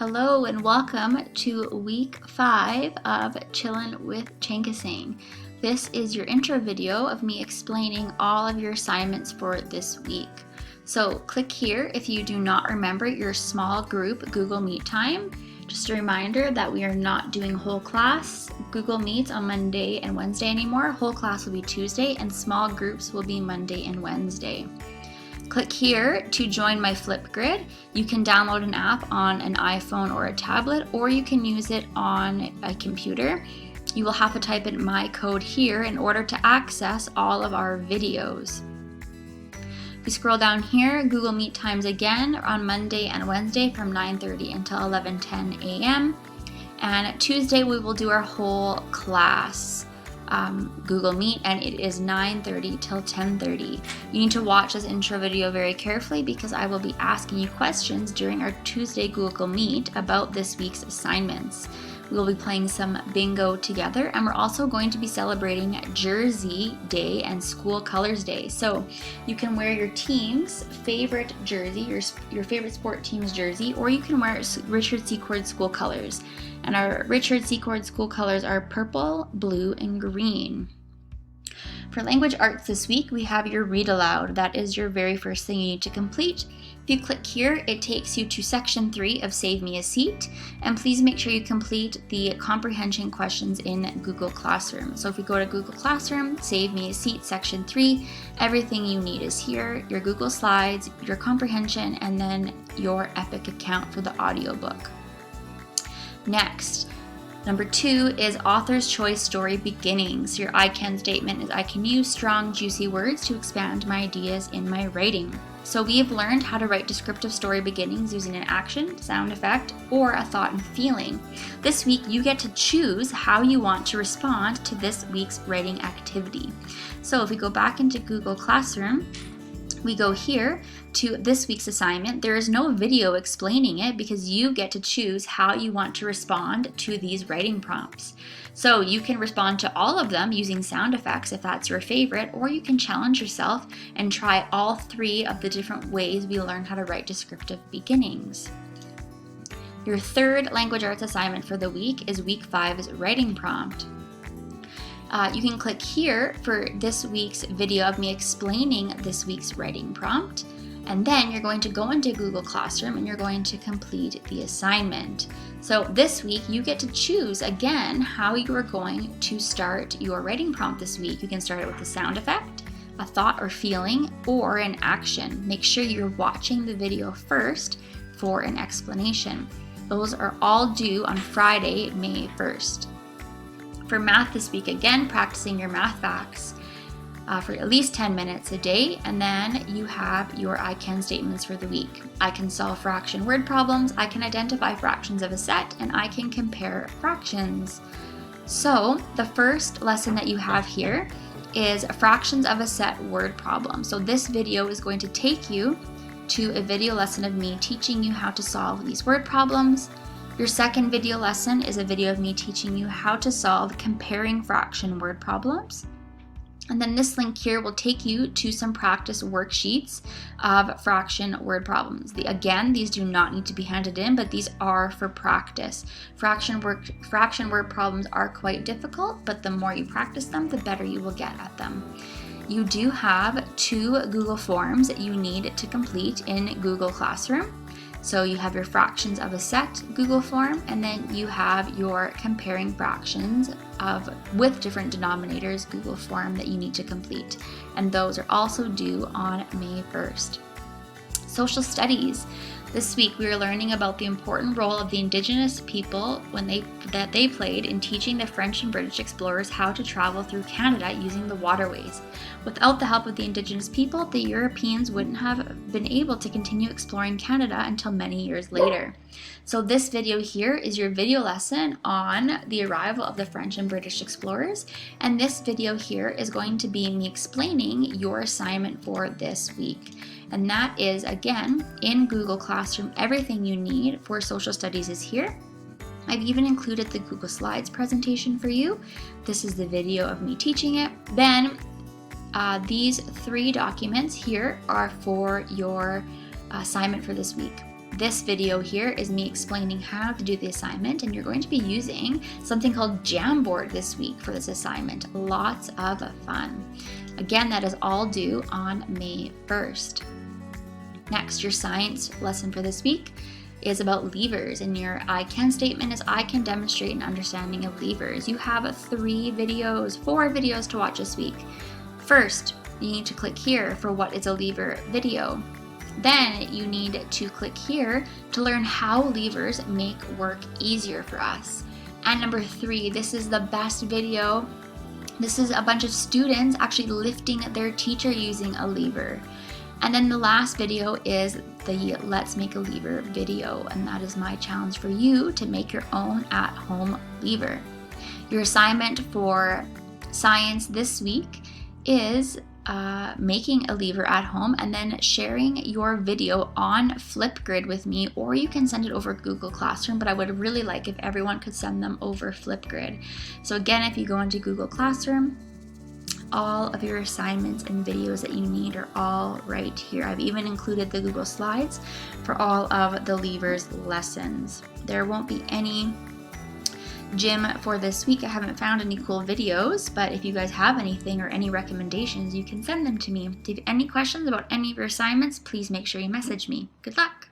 Hello and welcome to week 5 of Chillin with Chankasingh. This is your intro video of me explaining all of your assignments for this week. So click here if you do not remember your small group Google Meet time. Just a reminder that we are not doing whole class Google Meets on Monday and Wednesday anymore. Whole class will be Tuesday and small groups will be Monday and Wednesday. Click here to join my Flipgrid. You can download an app on an iPhone or a tablet, or you can use it on a computer. You will have to type in my code here in order to access all of our videos. If you scroll down here, Google Meet times again on Monday and Wednesday from 9:30 until 11:10 a.m. And Tuesday we will do our whole class Google Meet, and it is 9:30 till 10:30. You need to watch this intro video very carefully because I will be asking you questions during our Tuesday Google Meet about this week's assignments. We will be playing some bingo together, and we're also going to be celebrating Jersey Day and School Colors Day. So you can wear your team's favorite jersey, your favorite sport team's jersey, or you can wear Richard Secord school colors. And our Richard Secord school colors are purple, blue, and green. For language arts this week, we have your read aloud. That is your very first thing you need to complete. If you click here, it takes you to section 3 of Save Me a Seat. And please make sure you complete the comprehension questions in Google Classroom. So if we go to Google Classroom, Save Me a Seat, section 3, everything you need is here, your Google Slides, your comprehension, and then your Epic account for the audiobook. Next, number 2 is Author's Choice Story Beginnings. Your I can statement is I can use strong, juicy words to expand my ideas in my writing. So we have learned how to write descriptive story beginnings using an action, sound effect, or a thought and feeling. This week, you get to choose how you want to respond to this week's writing activity. So if we go back into Google Classroom, we go here to this week's assignment. There is no video explaining it because you get to choose how you want to respond to these writing prompts. So you can respond to all of them using sound effects if that's your favorite, or you can challenge yourself and try all 3 of the different ways we learn how to write descriptive beginnings. Your third language arts assignment for the week is week 5's writing prompt. You can click here for this week's video of me explaining this week's writing prompt, and then you're going to go into Google Classroom and you're going to complete the assignment. So this week you get to choose again how you are going to start your writing prompt this week. You can start it with a sound effect, a thought or feeling, or an action. Make sure you're watching the video first for an explanation. Those are all due on Friday, May 1st. For math this week, again, practicing your math facts for at least 10 minutes a day, and then you have your I can statements for the week. I can solve fraction word problems, I can identify fractions of a set, and I can compare fractions. So the first lesson that you have here is fractions of a set word problem. So this video is going to take you to a video lesson of me teaching you how to solve these word problems. Your second video lesson is a video of me teaching you how to solve comparing fraction word problems. And then this link here will take you to some practice worksheets of fraction word problems. Again, these do not need to be handed in, but these are for practice. Fraction word problems are quite difficult, but the more you practice them, the better you will get at them. You do have 2 Google Forms that you need to complete in Google Classroom. So you have your fractions of a set Google form, and then you have your comparing fractions with different denominators Google form that you need to complete. And those are also due on May 1st. Social studies. This week we are learning about the important role of the Indigenous people that they played in teaching the French and British explorers how to travel through Canada using the waterways. Without the help of the Indigenous people, the Europeans wouldn't have been able to continue exploring Canada until many years later. So this video here is your video lesson on the arrival of the French and British explorers, and this video here is going to be me explaining your assignment for this week. And that is, again, in Google Classroom. Everything you need for social studies is here. I've even included the Google Slides presentation for you. This is the video of me teaching it. Then these 3 documents here are for your assignment for this week. This video here is me explaining how to do the assignment, and you're going to be using something called Jamboard this week for this assignment. Lots of fun. Again, that is all due on May 1st. Next, your science lesson for this week is about levers, and your I can statement is I can demonstrate an understanding of levers. You have 4 videos to watch this week. First, you need to click here for what is a lever video. Then you need to click here to learn how levers make work easier for us. And number 3, this is the best video. This is a bunch of students actually lifting their teacher using a lever. And then the last video is the Let's Make a Lever video, and that is my challenge for you to make your own at-home lever. Your assignment for science this week is making a lever at home and then sharing your video on Flipgrid with me, or you can send it over Google Classroom, but I would really like if everyone could send them over Flipgrid. So again, if you go into Google Classroom, all of your assignments and videos that you need are all right here. I've even included the Google Slides for all of the levers lessons. There won't be any gym for this week. I haven't found any cool videos, but if you guys have anything or any recommendations, you can send them to me. If you have any questions about any of your assignments, please make sure you message me. Good luck!